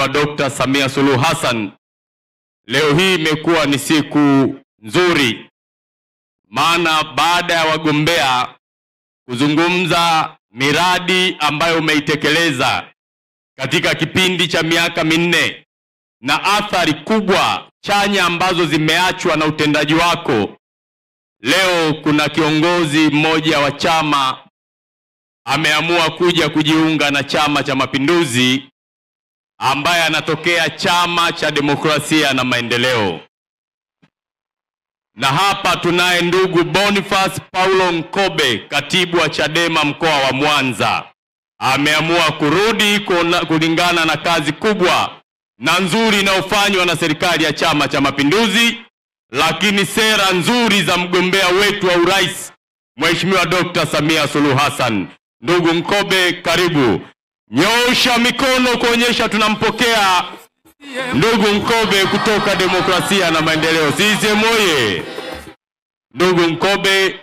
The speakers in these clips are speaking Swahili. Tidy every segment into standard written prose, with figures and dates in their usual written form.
Mheshimiwa Dr. Samia Suluhu Hassan, leo hii imekuwa ni siku nzuri, maana baada ya wagombea kuzungumza miradi ambayo umeitekeleza katika kipindi cha miaka minne na athari kubwa chanya ambazo zimeachwa na utendaji wako, leo kuna kiongozi mmoja wa chama ameamua kuja kujiunga na Chama cha Mapinduzi ambaye anatokea Chama cha Demokrasia na Maendeleo. Na hapa tunaye ndugu Boniface Paulo Nkobe, katibu wa Chadema mkoa wa Mwanza. Ameamua kurudi kulingana na kazi kubwa na nzuri inayofanywa na serikali ya Chama cha Mapinduzi, lakini sera nzuri za mgombea wetu wa urais Mheshimiwa Dr. Samia Suluhu Hassan. Ndugu Nkobe, karibu. Nyosha mikono kuonyesha tunampokea ndugu Nkobe kutoka Demokrasia na Maendeleo. CCM oye! Ndugu Nkobe,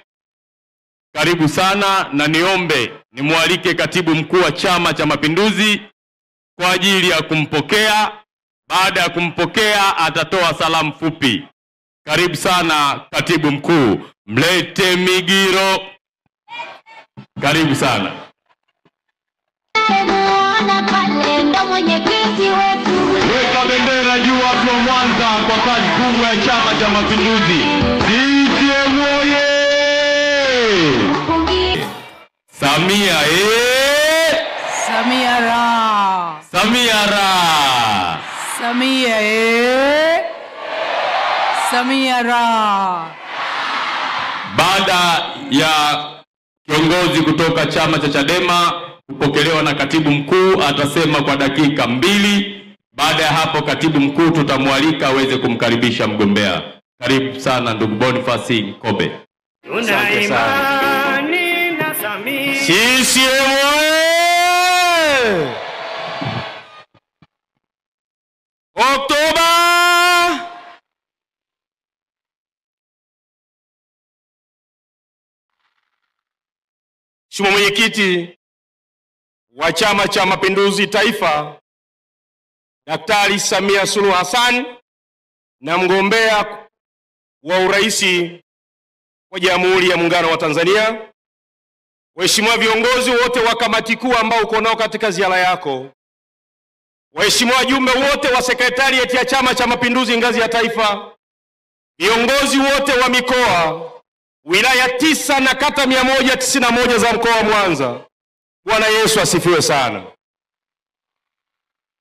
karibu sana, na niombe nimwalike katibu mkuu wa Chama cha Mapinduzi kwa ajili ya kumpokea. Baada ya kumpokea atatoa salamu fupi. Karibu sana katibu mkuu. Mlete Migiro. Karibu sana. Weka bendera juu watu wa Mwanza kwa kazi kubwa ya Chama cha Mapinduzi. CCM oye! Samia Samia ra! Samia ra! Samia Samia ra! Baada ya kiongozi kutoka chama cha Chadema kupokelewa na katibu mkuu, atasema kwa dakika 2. Baada ya hapo katibu mkuu tutamwalika aweze kumkaribisha mgombea. Karibu sana ndugu Boniface Nkobe. Asante sana. CCM Oktoba! Mheshimiwa Mwenyekiti wa Chama cha Mapinduzi Taifa, Daktari Samia Suluhu Hassan, na mgombea wa urais wa Jamhuri ya Muungano wa Tanzania, waheshimiwa viongozi wote wa kamati kuu ambao uko nao katika ziara yako, waheshimiwa wajumbe wote wa sekretarieti ya Chama cha Mapinduzi ngazi ya taifa, viongozi wote wa mikoa, wilaya 9 na kata 191 za mkoa wa Mwanza. Bwana Yesu asifiwe sana.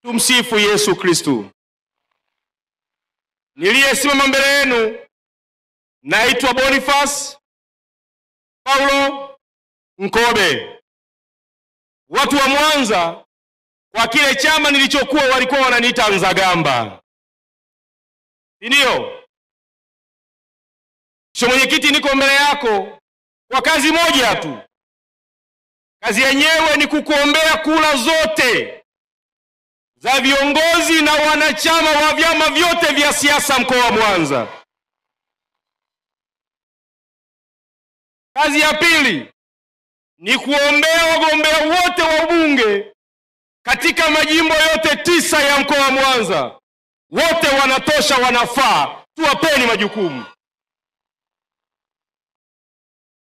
Tumsifu Yesu Kristo. Niliyesimama mbele yenu naitwa Boniface Paulo Nkobe. Watu wa Mwanza kwa kile chama nilichokuwa walikuwa wananiita Nzagamba. Ndio. Mheshimiwa Mwenyekiti, niko mbele yako kwa kazi moja tu. Kazi yenyewe ni kukuombea kura zote za viongozi na wanachama wa vyama vyote vya siasa mkoa wa Mwanza. Kazi ya pili ni kuombea wagombea wote wa ubunge katika majimbo yote 9 ya mkoa wa Mwanza. Wote wanatosha, wanafaa, tuwapeni majukumu.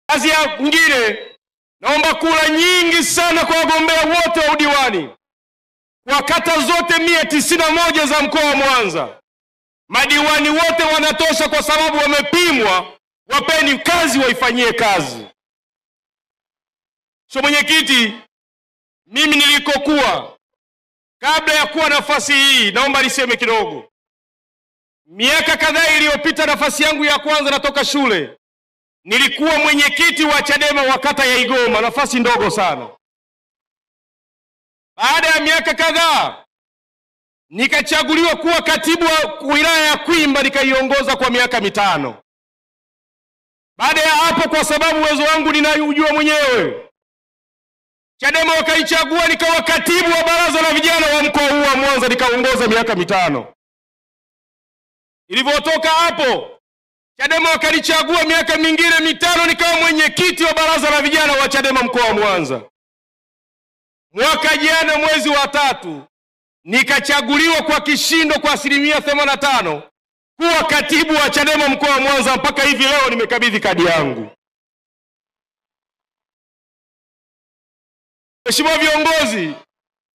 Kazi ya nyingine, naomba kura nyingi sana kwa wagombea wote wa udiwani kwa kata zote 191 za mkoa wa Mwanza. Madiwani wote wanatosha kwa sababu wamepimwa, wapeni kazi waifanyie kazi. Mwenyekiti, mimi nilikokuwa kabla ya kuwa nafasi hii, naomba niseme kidogo. Miaka kadhaa iliyopita, nafasi yangu ya kwanza natoka shule, nilikuwa mwenyekiti wa Chadema wa kata ya Igoma, nafasi ndogo sana. Baada ya miaka kadhaa nikachaguliwa kuwa katibu wa wilaya ya Kwimba, nikaiongoza kwa miaka 5. Baada ya hapo, kwa sababu uwezo wangu ninaujua mwenyewe, Chadema wakaichagua nikawa katibu wa baraza la vijana wa mkoa huu wa Mwanza, nikaongoza miaka 5. Ilivyotoka hapo, Chadema wakalichagua miaka mingine 5, nikawa mwenyekiti wa baraza la vijana wa Chadema mkoa wa Mwanza. Mwaka jana mwezi wa 3 nikachaguliwa kwa kishindo kwa 85% kuwa katibu wa Chadema mkoa wa Mwanza. Mpaka hivi leo nimekabidhi kadi yangu. Mheshimiwa viongozi,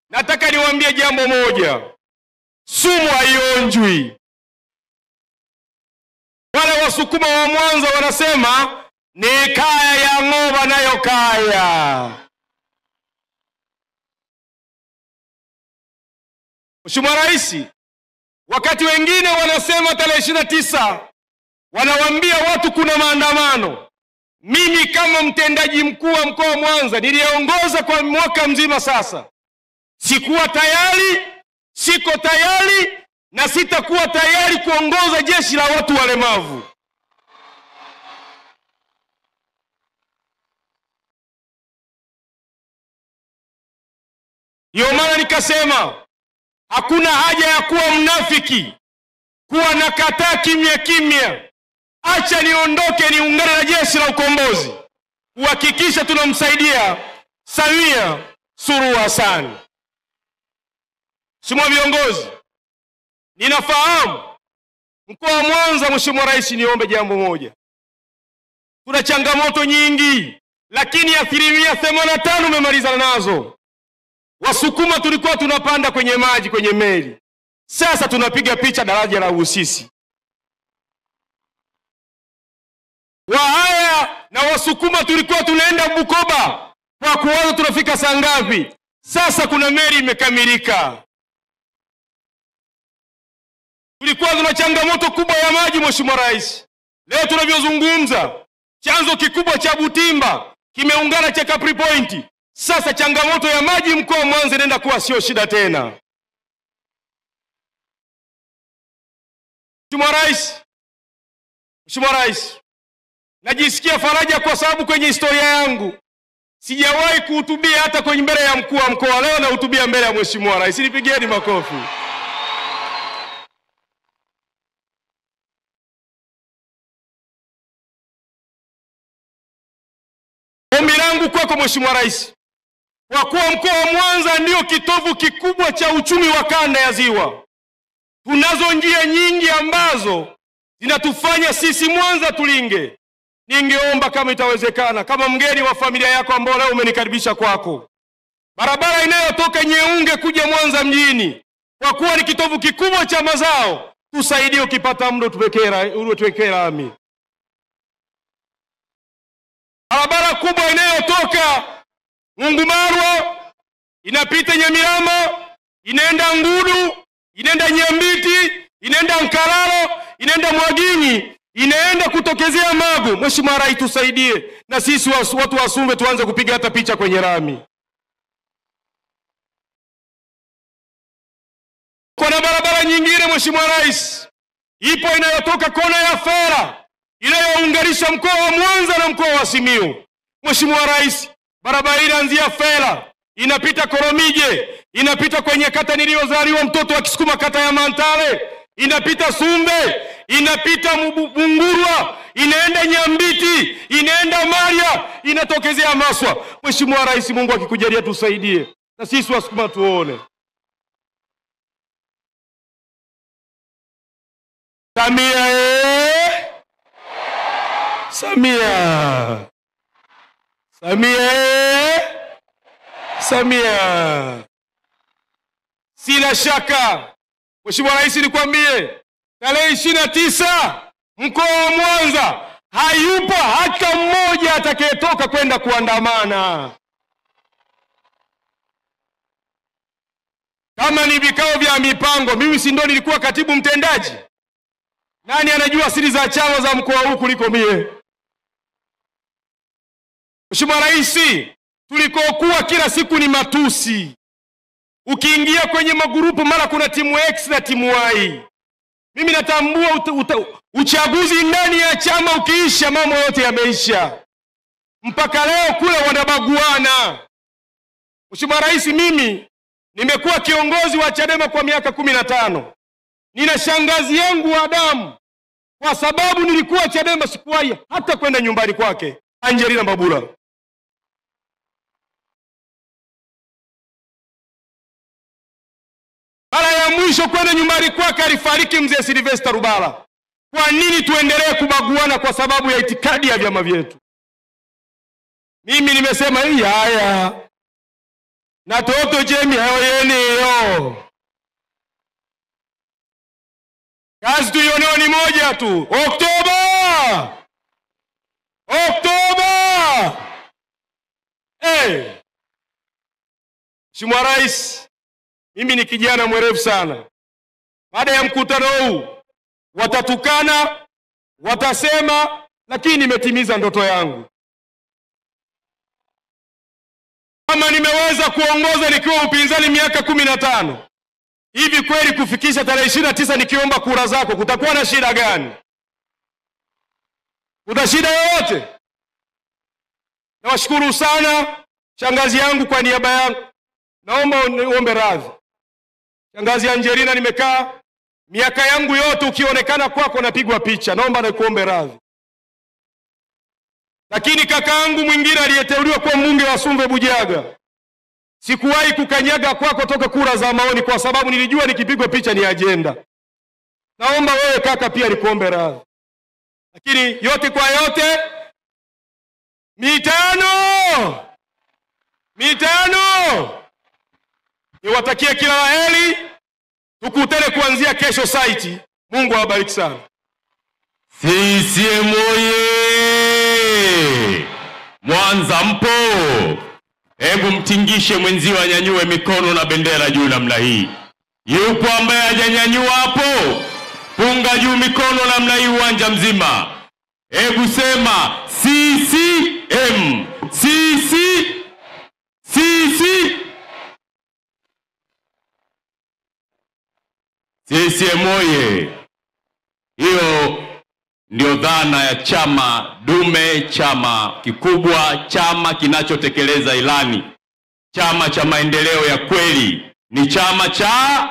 nataka niwaambie jambo moja. Sumu haionjwi. Wale Wasukuma wa Mwanza wanasema ni kaya ya ng'oba nayo kaya. Mheshimiwa Rais, wakati wengine wanasema tarehe 29 wanawaambia watu kuna maandamano, mimi kama mtendaji mkuu wa mkoa wa Mwanza niliongoza kwa mwaka mzima sasa, sikuwa tayari, siko tayari na sitakuwa tayari kuongoza jeshi la watu walemavu. Ndio maana nikasema hakuna haja ya kuwa mnafiki, kuwa nakataa kimya kimya. Acha niondoke niungane na jeshi la ukombozi kuhakikisha tunamsaidia Samia Suluhu Hassan. Mheshimiwa viongozi, ninafahamu mkoa wa Mwanza. Mheshimiwa Rais, niombe jambo moja. Kuna changamoto nyingi, lakini 85% umemalizana nazo. Wasukuma tulikuwa tunapanda kwenye maji, kwenye meli. Sasa tunapiga picha daraja la Busisi. Wahaya na Wasukuma tulikuwa tunaenda Bukoba kwa kuwaza tunafika saa ngapi. Sasa kuna meli imekamilika. Tulikuwa tuna changamoto kubwa ya maji Mheshimiwa Rais. Leo tunavyozungumza, chanzo kikubwa cha Butimba kimeungana cha Capri Point. Sasa changamoto ya maji mkoa wa Mwanza inaenda kuwa sio shida tena. Mheshimiwa Rais, najisikia faraja kwa sababu kwenye historia yangu sijawahi kuhutubia hata kwenye mbele ya mkuu wa mkoa. Leo nahutubia mbele ya Mheshimiwa Rais. Nipigieni makofi. Ombi langu kwako Mheshimiwa Rais, kwa kuwa mkoa wa Mwanza ndio kitovu kikubwa cha uchumi wa kanda ya Ziwa, tunazo njia nyingi ambazo zinatufanya sisi Mwanza tulinge. Ningeomba kama itawezekana, kama mgeni wa familia yako ambao leo umenikaribisha kwako, barabara inayotoka Nyeunge kuja Mwanza mjini, kwa kuwa ni kitovu kikubwa cha mazao, tusaidie. Ukipata muda tuwekee lami. Barabara kubwa inayotoka Mungumarwa inapita Nyamirama, inaenda Ngudu, inaenda Nyambiti, inaenda Nkararo, inaenda Mwaginyi, inaenda kutokezea Magu. Mheshimiwa Rais, tusaidie na sisi watu wa Sumbe tuanze kupiga hata picha kwenye rami. Kuna barabara nyingine Mheshimiwa Rais ipo inayotoka kona ya Fera inayounganisha mkoa wa Mwanza na mkoa wa Simiyu. Mheshimiwa Rais, barabara hii inaanzia Fera, inapita Koromije, inapita kwenye kata niliyozaliwa mtoto wa Kisukuma, kata ya Mantale, inapita Sumbe, inapita Bungurwa, inaenda Nyambiti, inaenda Maria, inatokezea Maswa. Mheshimiwa Rais, Mungu akikujalia tusaidie na sisi Wasukuma tuone. Samia. Sina shaka Mheshimiwa Rais, nikwambie tarehe 29 mkoa wa Mwanza hayupo hata mmoja atakayetoka kwenda kuandamana. Kama ni vikao vya mipango, mimi si ndo nilikuwa katibu mtendaji? Nani anajua siri za chama za mkoa huu kuliko mie? Mheshimiwa Rais, tulikokuwa kila siku ni matusi. Ukiingia kwenye magurupu mara kuna timu X na timu Y. Mimi natambua uchaguzi ndani ya chama ukiisha mambo yote yameisha. Mpaka leo kule wanabaguana. Mheshimiwa Rais, mimi nimekuwa kiongozi wa Chadema kwa miaka 15. Nina shangazi yangu wa damu. Kwa sababu nilikuwa Chadema sikuwahi hata kwenda nyumbani kwake, Angelina Mabula. Mara ya mwisho kwenda nyumbani kwake alifariki mzee Sylvester Rubala. Kwa nini tuendelee kubaguana kwa sababu ya itikadi ya vyama vyetu? Mimi nimesema hii haya. Na toto jemi hayoyeni yo. Kazi tuioneo ni moja tu. Oktoba! Oktoba! Mheshimiwa Rais, mimi ni kijana mwerevu sana. Baada ya mkutano huu watatukana, watasema, lakini nimetimiza ndoto yangu. Kama nimeweza kuongoza nikiwa upinzani miaka 15, hivi kweli kufikisha tarehe 29 nikiomba kura zako kutakuwa na shida gani? Kuna shida yoyote? Nawashukuru sana shangazi yangu, kwa niaba yangu naomba niombe radhi. Shangazi Angelina, nimekaa miaka yangu yote ukionekana kwako napigwa picha, naomba nikuombe radhi. Lakini kakaangu mwingine aliyeteuliwa kuwa mbunge wa Sumve Bujaga, sikuwahi kukanyaga kwako toka kura za maoni kwa sababu nilijua nikipigwa picha ni agenda. Naomba wewe kaka pia nikuombe radhi. Lakini yote kwa yote, mitano niwatakie kila laheri. Tukutane kuanzia kesho site. Mungu awabariki sana. CCM oye! Mwanza mpo? Hebu mtingishe mwenzio anyanyue mikono na bendera juu namna hii. Yupo ambaye hajanyanyua hapo? Punga juu mikono namna hii uwanja mzima. Hebu sema CCM. CCM oye! Hiyo ndio dhana ya chama dume, chama kikubwa, chama kinachotekeleza ilani, chama cha maendeleo ya kweli, ni Chama cha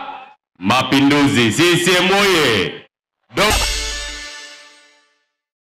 Mapinduzi. CCM oye!